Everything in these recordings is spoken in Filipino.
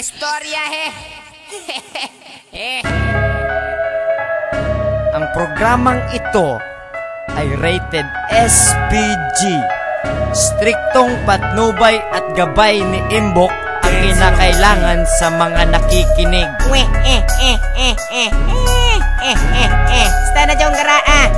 Istorya Ang programang ito ay rated SPG. Striktong patnubay at gabay ni Imbok ang kinakailangan sa mga nakikinig. Stana jong garaa.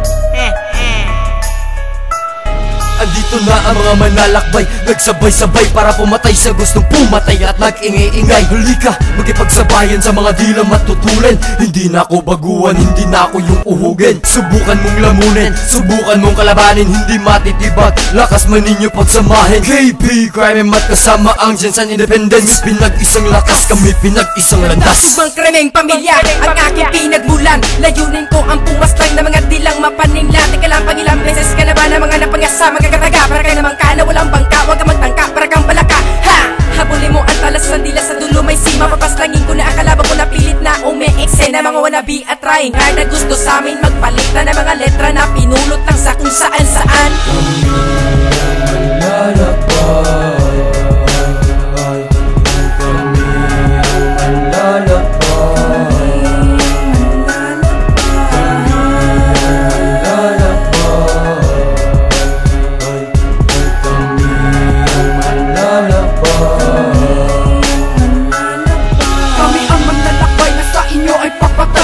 Andito na ang mga manlalakbay, nagsabay-sabay para pumatay sa gustong pumatay at nag-ingay-ingay. Halika, magipagsabayan sa mga di lang matutulan. Hindi na ako baguhan, hindi na ako yung uhugin. Subukan mong lamunin, subukan mong kalabanin, hindi matitibag, lakas man ninyo pagsamahin. KP, crime and mat kasama ang Jensen Independence. Pinag-isang lakas, kami pinag-isang landas. Ibang krimeng pamilya, ang aking pinagmulan. Layunin ko ang pumaslang na mga dilang mapaningla. Teka lang, pangilang beses ka na ba na mga napangasa, magkakataga para kayo naman ka na walang bangka. Huwag ka magtangka, para kang balaka. Ha! Habulin mo ang talas ng dila, sa dulo may sima. Papaslangin ko na ang kalaban ko na pilit na ume-eksena. Mga wannabe at trying hard na gusto sa amin magpalitan ng mga letra na pinulot lang sa kung saan-saan.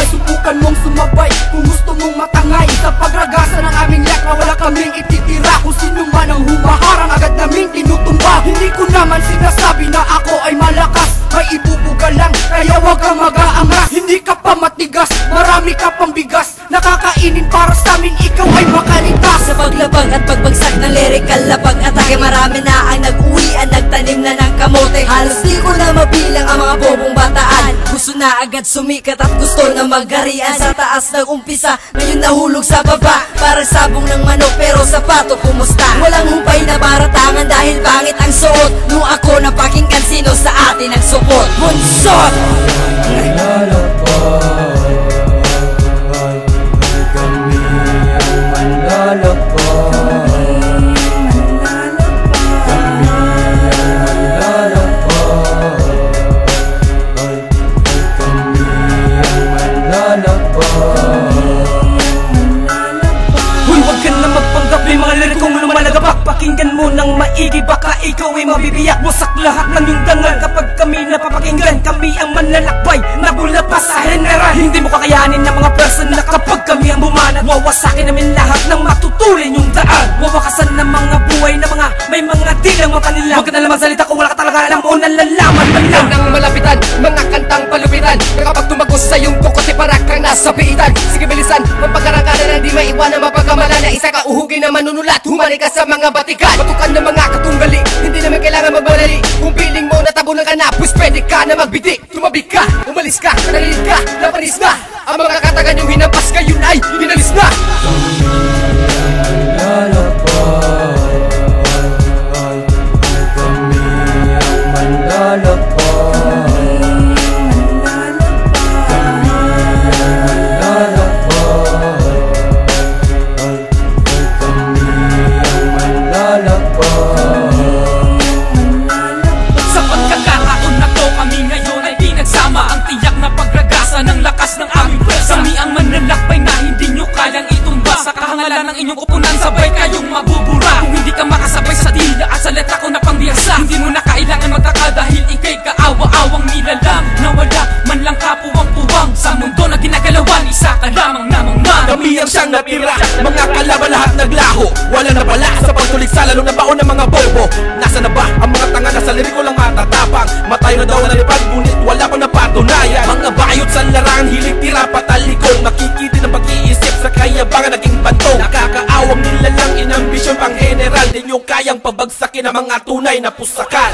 Subukan mong sumabay kung gusto mong matangay sa pagragasa ng aming yak na wala kaming ititira. Kung sino man ang humaharang agad naming tinutumba. Hindi ko naman sinasabi na ako ay malakas, may ibubuga lang kaya wag kang mag-aangas. Hindi ka pa matigas, marami ka pang bigas, nakakainin para sa amin ikaw ay makaligtas. Sa paglabag at pagbagsak ng lyrical na pag-atake, marami na ang nag-uwian, nagtanim na ng kamote. Halos di ko na mabilang ang mga bobong bataan. Gusto na agad sumikat at gusto na magarian. Sa taas ng umpisa, ngayon nahulog sa baba. Parang sabong ng manok pero sapato kumusta. Walang humpay na baratangan dahil pangit ang suot. Nung ako napakinggan sino sa atin ang support. Bunsot! Kami ang manlalakbay. Pakinggan mo ng maigi, baka ikaw ay mabibiyak. Wasak lahat ng iyong dangal kapag kami napapakinggan. Kami ang manlalakbay, nabula pa sa general. Hindi mo kakayanin ng mga person na kapag kami ang bumanat. Wawasakin namin lahat ng matutulin yung daan. Wawakasan ng mga buhay na mga may mga dilang mapanila. Huwag ka na naman salita kung wala ka talaga alam o nalalaman man lang. Nang malapitan, mga kantang palupitan, na kapag tumagos sa iyong kukote para kang nasa piitan. Sige bilisan, mapagkarangkanan na di maiwanan mapagkamala na isa ka uhugin na manunulat. Humalik ka sa mga batikan, batukan ng mga katunggali, hindi naman kailangan magmadali. Kung piling mo natabunan ka na, pues pwede ka na magbitik. Tumabi ka, umalis ka, nalilig ka, napanis na. Ang mga katagan yung hinampas ngayon ay hinalis na. Kami ang manlalakbay. Sa pagkakataon na to, kami ngayon ay pinagsama. Ang tiyak na pagragasa ng lakas ng aming pwersa. Kami ang manlalakbay na hindi nyo kayang itumba. Sa kahangalan ng inyong kupunan, sabay kayong mabubura. Kung hindi ka makasabay sa dila at sa letra ko na pambiyasa, hindi mo na kailangan magtaka dahil ikay kaawa-awang nilalang na wala man lang kapuwang-puwang. Sa mundo na ginagalawan, isa ka lamang namang kami ang siyang natira, mga kalaban lahat naglaho. Wala na bala sa pagtuligsa, lalo na baon ng mga bobo. Nasa na ba ang mga tanga na sa liriko lang matatapang? Matayo na daw na lipad, ngunit wala pa napatunayan. Mga bayot sa larangan, hilig tira patalikon. Makikiti ng pag-iisip sa kayabangan naging bantong. Nakakaawang nila lang inambisyon pang general. Di nyo kayang pabagsakin ang mga tunay na pusakan.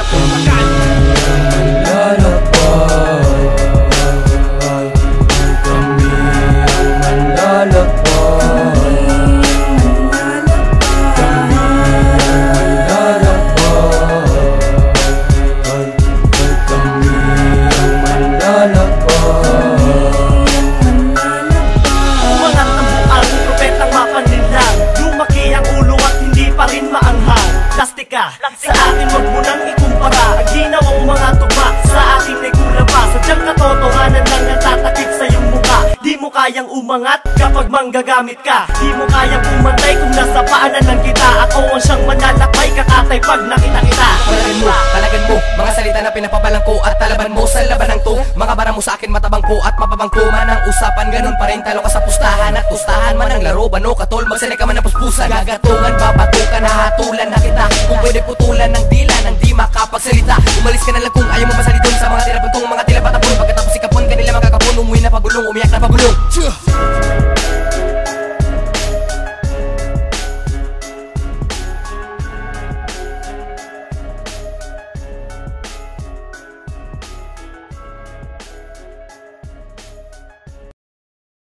Sa akin wag mo nang ikumpara. umangat kapag manggagamit ka. Di mo kayang pumantay kung nasa paanan ng kita. Ako ang siyang manlalakbay, kakatay pag nakita kita. Talagan mo, mga salita na pinapabalang ko at talaban mo sa labanang to. Mga bara mo sa akin matabang ko at mapabangko man ang usapan, ganun pa rin talo ka sa pustahan at pustahan man ang laro, bano katol, magsanay ka man ng puspusan. Gagatungan, babatukan, nahatulan na kita. Kung pwede putulan ng dila nang di makapagsalita. Umalis ka na lang kung ayaw mo masali dun sa mga tirapuntong mga tila patapon. Pagkatapos ikapon, kanila magkakapon, umuwi na pagulong, umiyak na pagulong.